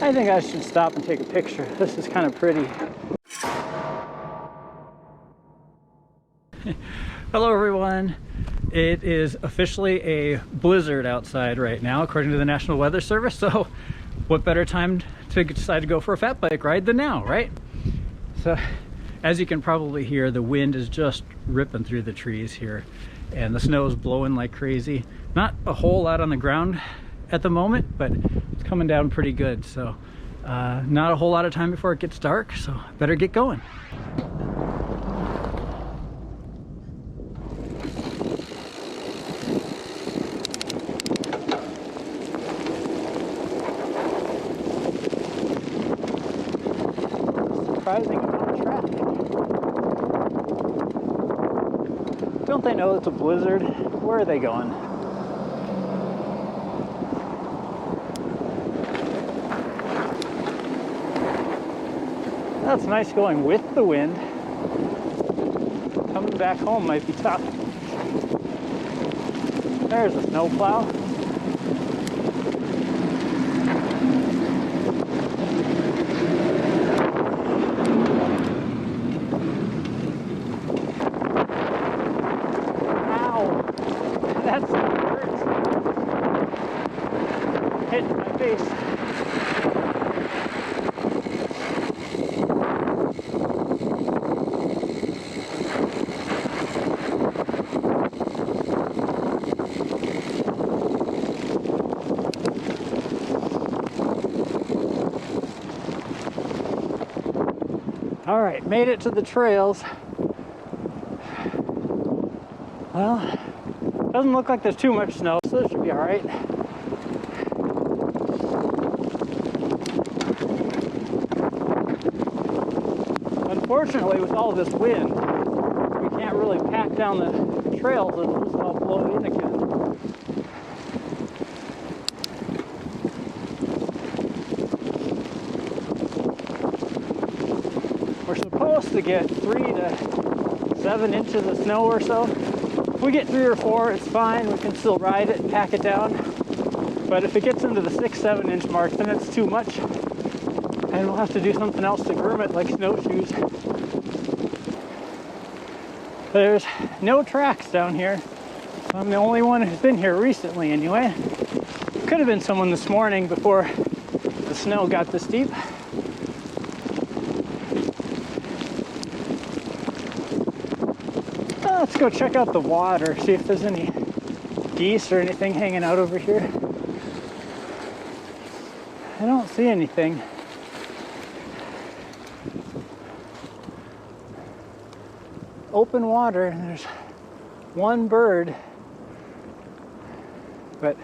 I think I should stop and take a picture. This is kind of pretty. Hello everyone. It is officially a blizzard outside right now, according to the National Weather Service. So what better time to decide to go for a fat bike ride than now, right? So as you can probably hear, the wind is just ripping through the trees here and the snow is blowing like crazy. Not a whole lot on the ground at the moment, but it's coming down pretty good. So not a whole lot of time before it gets dark, so I better get going. Surprising amount of traffic. Don't they know it's a blizzard? Where are they going? That's nice going with the wind. Coming back home might be tough. There's a snowplow. That hurts. Hitting my face. All right, made it to the trails. Well, doesn't look like there's too much snow, so this should be all right. Unfortunately, with all this wind, we can't really pack down the trails. It'll just all blow in again. We're supposed to get 3 to 7 inches of snow or so. If we get 3 or 4, it's fine. We can still ride it and pack it down. But if it gets into the 6-7 inch mark, then it's too much. And we'll have to do something else to groom it, like snowshoes. There's no tracks down here. I'm the only one who's been here recently anyway. Could have been someone this morning before the snow got this deep. Let's go check out the water, see if there's any geese or anything hanging out over here. I don't see anything. Open water, and there's one bird, but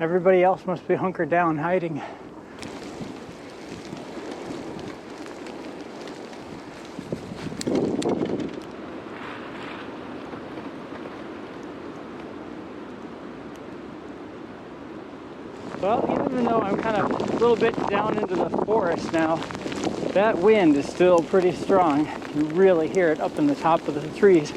everybody else must be hunkered down, hiding. Well, even though I'm kind of a little bit down into the forest now, that wind is still pretty strong. You really hear it up in the top of the trees.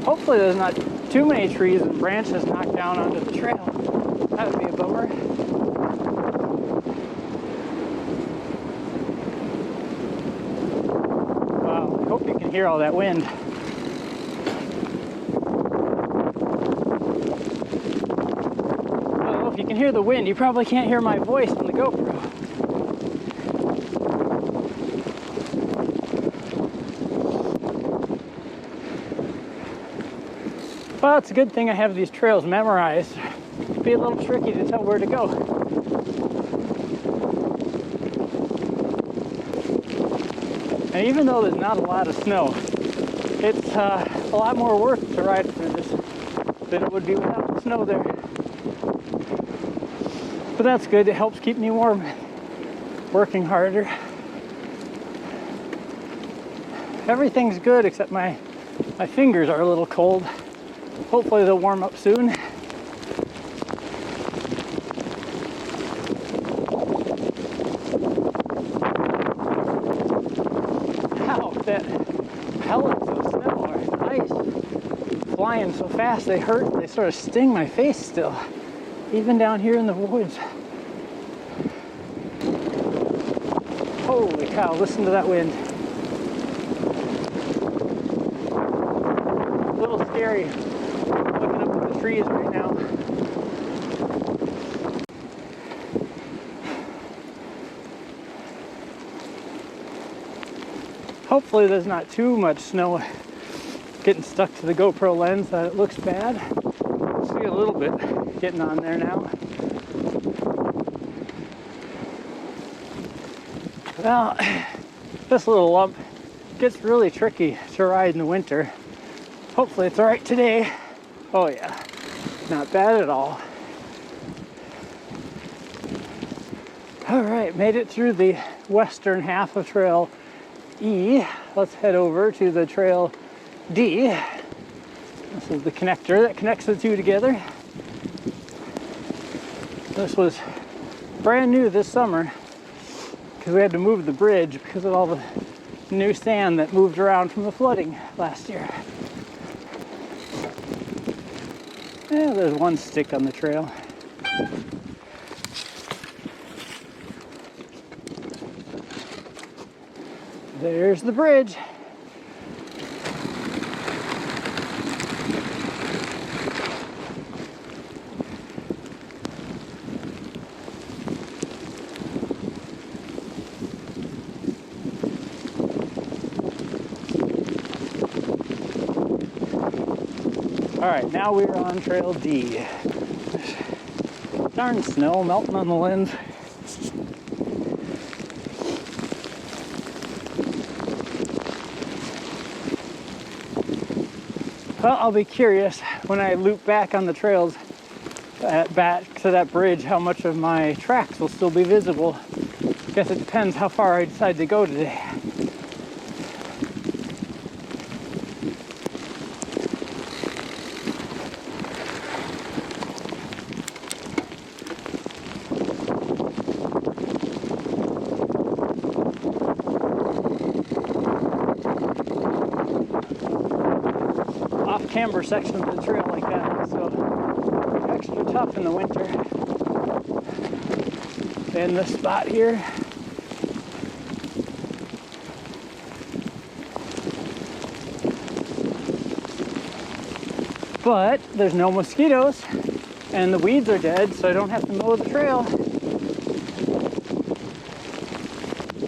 Hopefully there's not too many trees and branches knocked down onto the trail. That would be a bummer. Wow, I hope you can hear all that wind. You can hear the wind. You probably can't hear my voice on the GoPro. Well, it's a good thing I have these trails memorized. It'd be a little tricky to tell where to go. And even though there's not a lot of snow, it's a lot more work to ride through this than it would be without the snow there. But that's good, it helps keep me warm, working harder. Everything's good except my fingers are a little cold. Hopefully they'll warm up soon. Wow, that pellets of snow are nice. flying so fast they hurt. They sort of sting my face still, even down here in the woods. Holy cow, listen to that wind. A little scary looking up at the trees right now. Hopefully there's not too much snow getting stuck to the GoPro lens that it looks bad. See a little bit getting on there now. Well, this little lump gets really tricky to ride in the winter. Hopefully it's all right today. Oh yeah, not bad at all. All right, made it through the western half of Trail E. Let's head over to the Trail D. This is the connector that connects the two together. This was brand new this summer because we had to move the bridge because of all the new sand that moved around from the flooding last year. Yeah, there's one stick on the trail. There's the bridge. All right, now we're on Trail D. Darn snow melting on the lens. Well, I'll be curious when I loop back on the trails back to that bridge how much of my tracks will still be visible. I guess it depends how far I decide to go today. Camber sections of the trail like that, so extra tough in the winter. In this spot here, but there's no mosquitoes and the weeds are dead, so I don't have to mow the trail.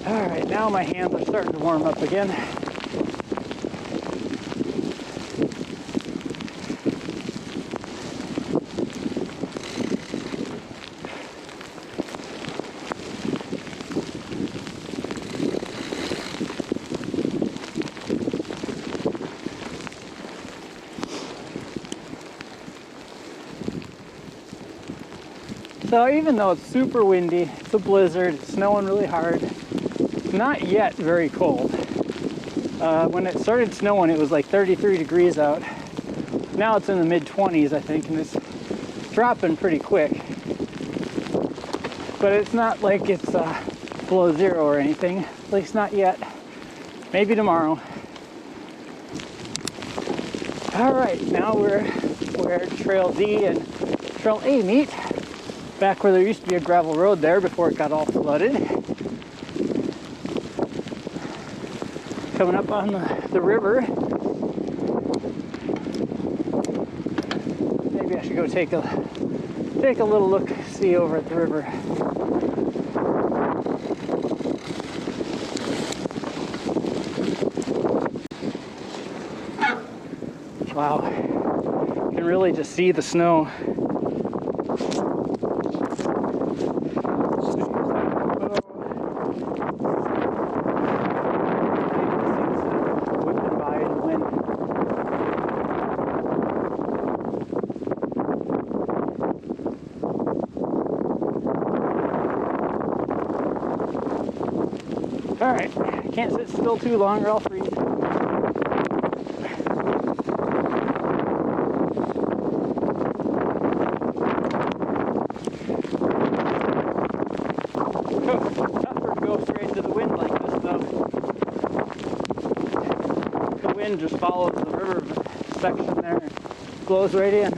All right, now my hands are starting to warm up again. So even though it's super windy, it's a blizzard, it's snowing really hard, it's not yet very cold. When it started snowing, it was like 33 degrees out. Now it's in the mid-20s, I think, and it's dropping pretty quick. But it's not like it's below zero or anything, at least not yet. Maybe tomorrow. All right, now we're where Trail D and Trail A meet. Back where there used to be a gravel road there before it got all flooded. Coming up on the river. Maybe I should go take a little look, see over at the river. Wow, you can really just see the snow. All right, can't sit still too long or I'll freeze. Tougher to go straight to the wind like this though. The wind just follows the river section there blows right in.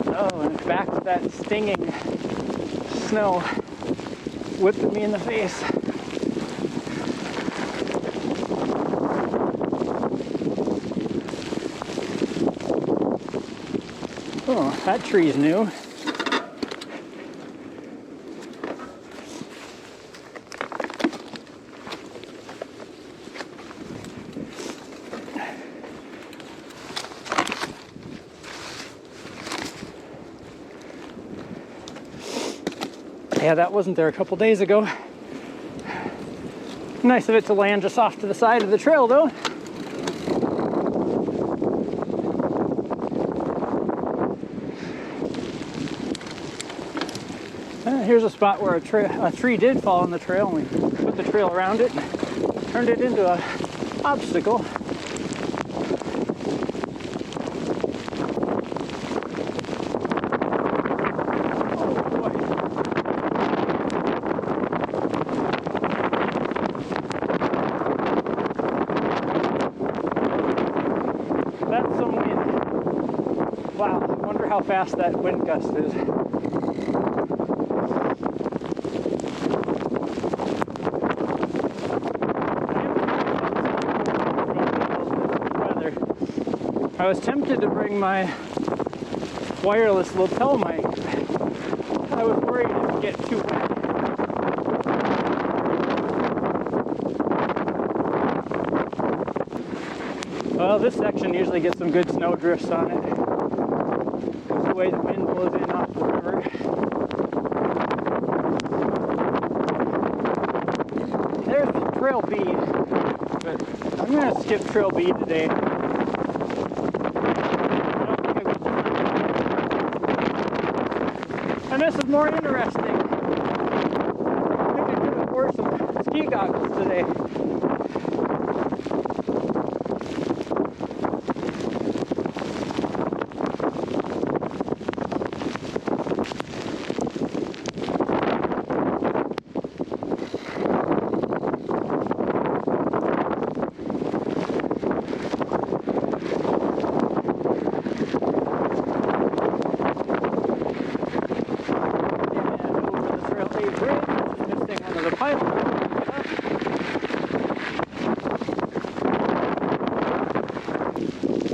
Oh, and it's back with that stinging snow whipping me in the face. Oh, that tree's new. Yeah, that wasn't there a couple days ago. Nice of it to land just off to the side of the trail, though. Here's a spot where a tree did fall on the trail, and we put the trail around it and turned it into an obstacle. That's some wind. Wow, I wonder how fast that wind gust is. I was tempted to bring my wireless lapel mic. I was worried it would get too wet. Well, this section usually gets some good snow drifts on it. That's the way the wind blows in off the river. There's Trail B, but I'm going to skip Trail B today. And this is more interesting. I think I could have worn some ski goggles today.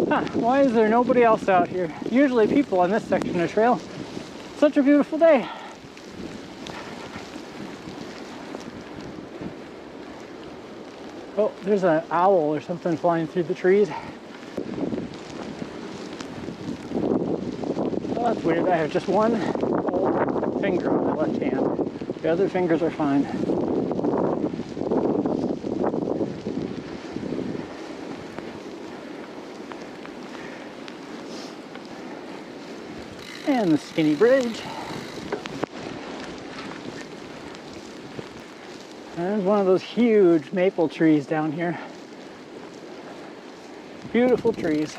Huh, why is there nobody else out here? Usually people on this section of trail. Such a beautiful day. Oh, there's an owl or something flying through the trees. Oh, that's weird. I have just one whole finger on my left hand. The other fingers are fine. And the skinny bridge. There's one of those huge maple trees down here. Beautiful trees.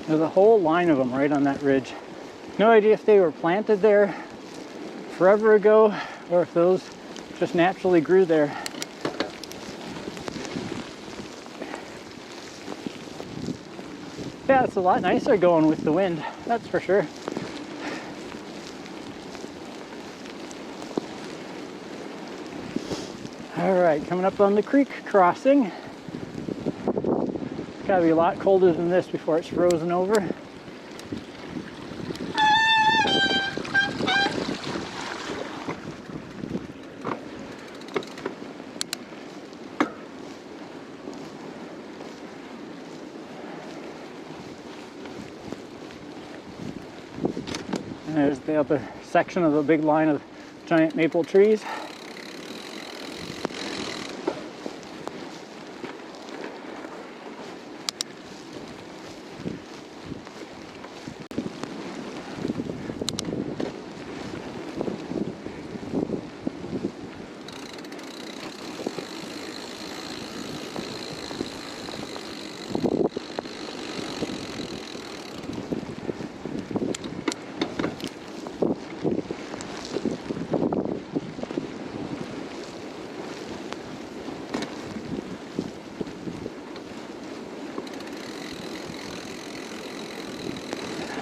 There's a whole line of them right on that ridge. No idea if they were planted there forever ago or if those just naturally grew there. Yeah, it's a lot nicer going with the wind, that's for sure. Alright, coming up on the creek crossing. It's gotta be a lot colder than this before it's frozen over. And there's the other section of the big line of giant maple trees.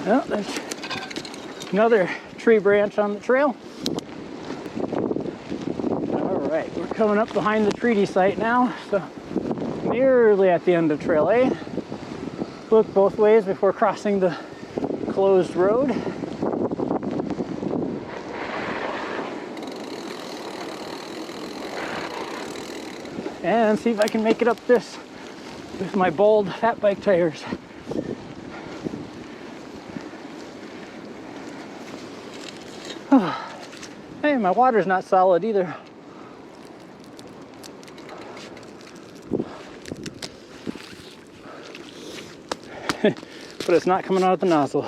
Well, there's another tree branch on the trail. All right, we're coming up behind the treaty site now, so nearly at the end of Trail A. Look both ways before crossing the closed road. And see if I can make it up this with my bold fat bike tires. Hey, my water's not solid either. But it's not coming out of the nozzle.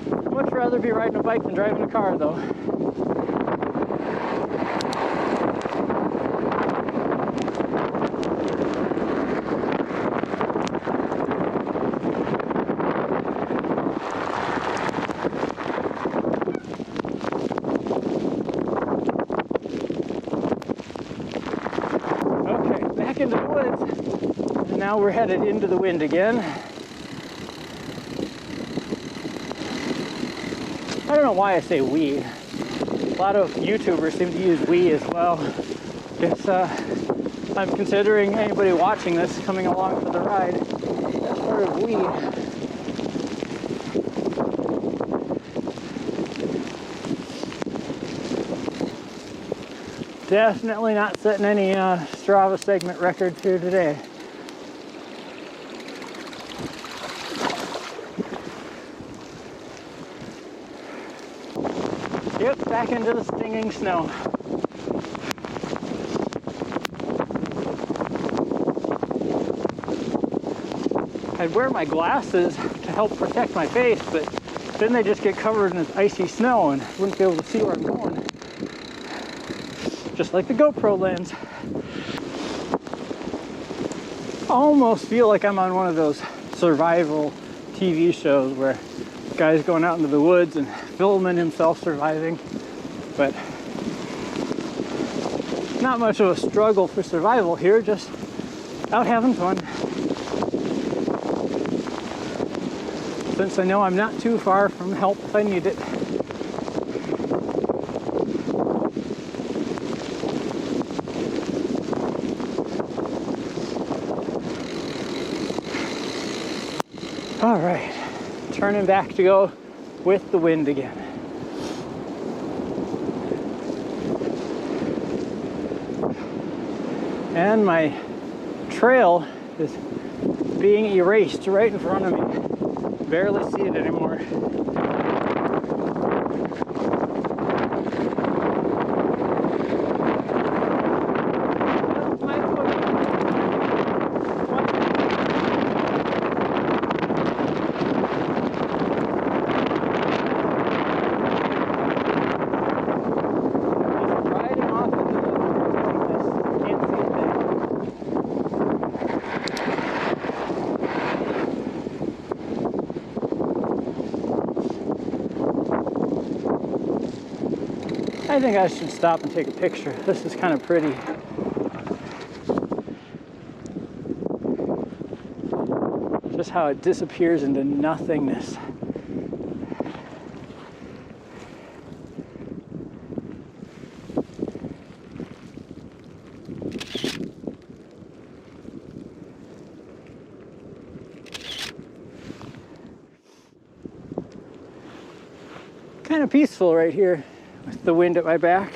I'd much rather be riding a bike than driving a car, though. Okay, back into the woods. And now we're headed into the wind again. I don't know why I say we. A lot of YouTubers seem to use we as well. It's, I'm considering anybody watching this coming along for the ride. That's part of we. Definitely not setting any Strava segment records here today. Yep, back into the stinging snow. I'd wear my glasses to help protect my face, but then they just get covered in this icy snow and I wouldn't be able to see where I'm going. Just like the GoPro lens. I almost feel like I'm on one of those survival TV shows where the guy's going out into the woods and filming himself surviving, but not much of a struggle for survival here, just out having fun. Since I know I'm not too far from help if I need it. All right, turning back to go with the wind again. And my trail is being erased right in front of me. Barely see it anymore. I think I should stop and take a picture. This is kind of pretty. Just how it disappears into nothingness. Kind of peaceful right here with the wind at my back.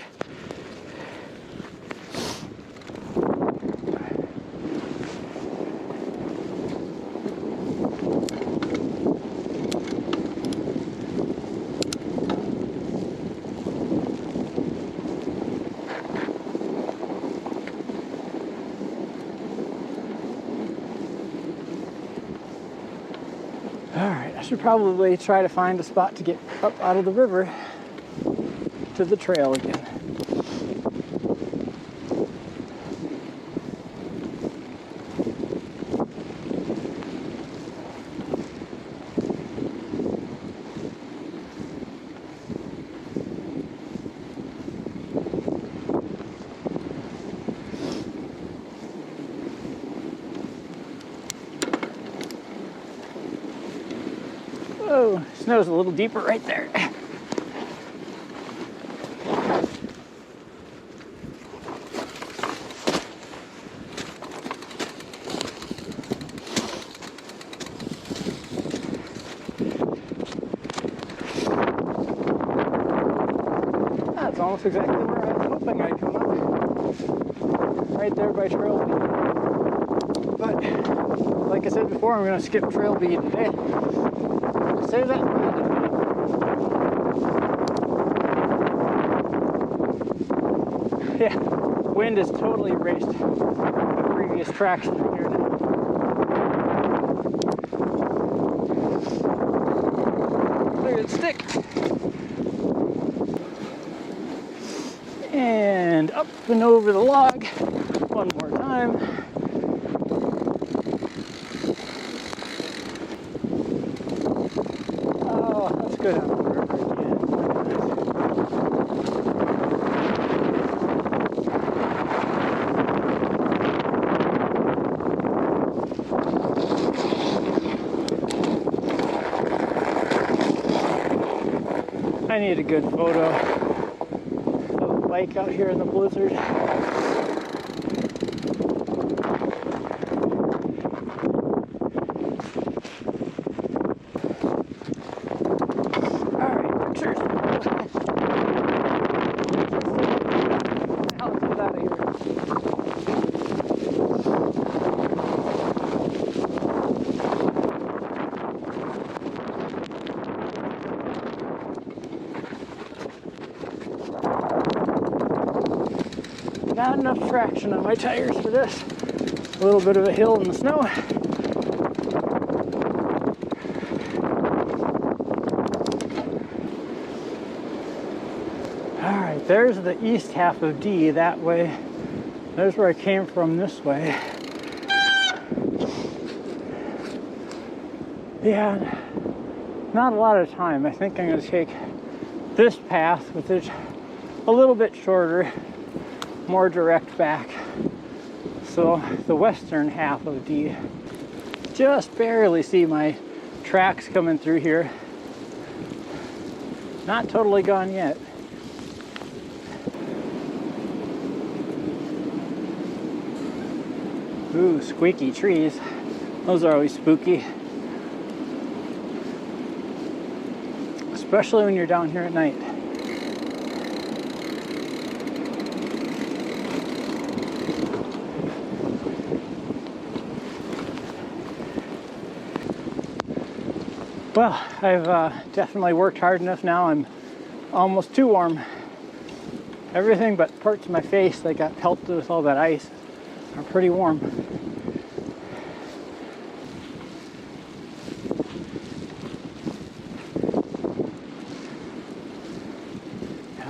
All right, I should probably try to find a spot to get up out of the river to the trail again. snow's a little deeper right there. That's almost exactly where I was hoping I'd come up. Right there by Trail Bead. But, like I said before, I'm going to skip Trail Bead today. Save that for another video. Yeah, wind has totally erased the previous tracks through here now. Look at it stick. And up and over the log one more time. Oh, let's go down the river again. I need a good photo of the bike out here in the blizzard. Alright, pictures. Now let's get out of here. Not enough traction on my tires for this. A little bit of a hill in the snow. Alright, there's the east half of D that way. There's where I came from this way. Yeah, not a lot of time. I think I'm going to take this path, which is a little bit shorter, more direct back. So the western half of D. Just barely see my tracks coming through here. Not totally gone yet. Ooh, squeaky trees. Those are always spooky. Especially when you're down here at night. Well, I've definitely worked hard enough now. I'm almost too warm. Everything but parts of my face that got pelted with all that ice are pretty warm.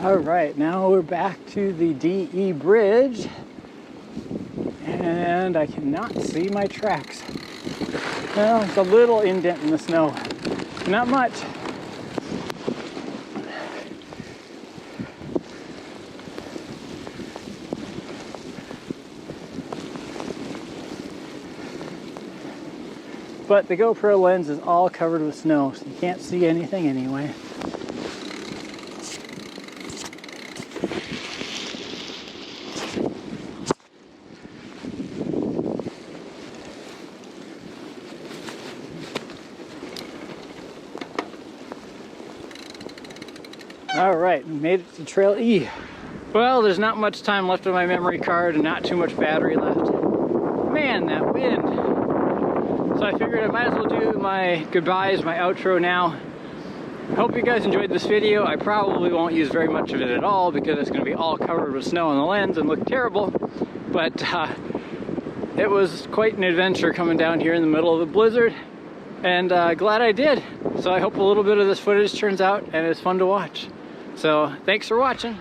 All right, now we're back to the DE bridge, and I cannot see my tracks. Well, it's a little indent in the snow. Not much. But the GoPro lens is all covered with snow, so you can't see anything anyway. All right, we made it to Trail E. Well, there's not much time left on my memory card and not too much battery left. Man, that wind. So I figured I might as well do my goodbyes, my outro now. Hope you guys enjoyed this video. I probably won't use very much of it at all because it's going to be all covered with snow on the lens and look terrible. But it was quite an adventure coming down here in the middle of the blizzard. And glad I did. So I hope a little bit of this footage turns out and it's fun to watch. So thanks for watching.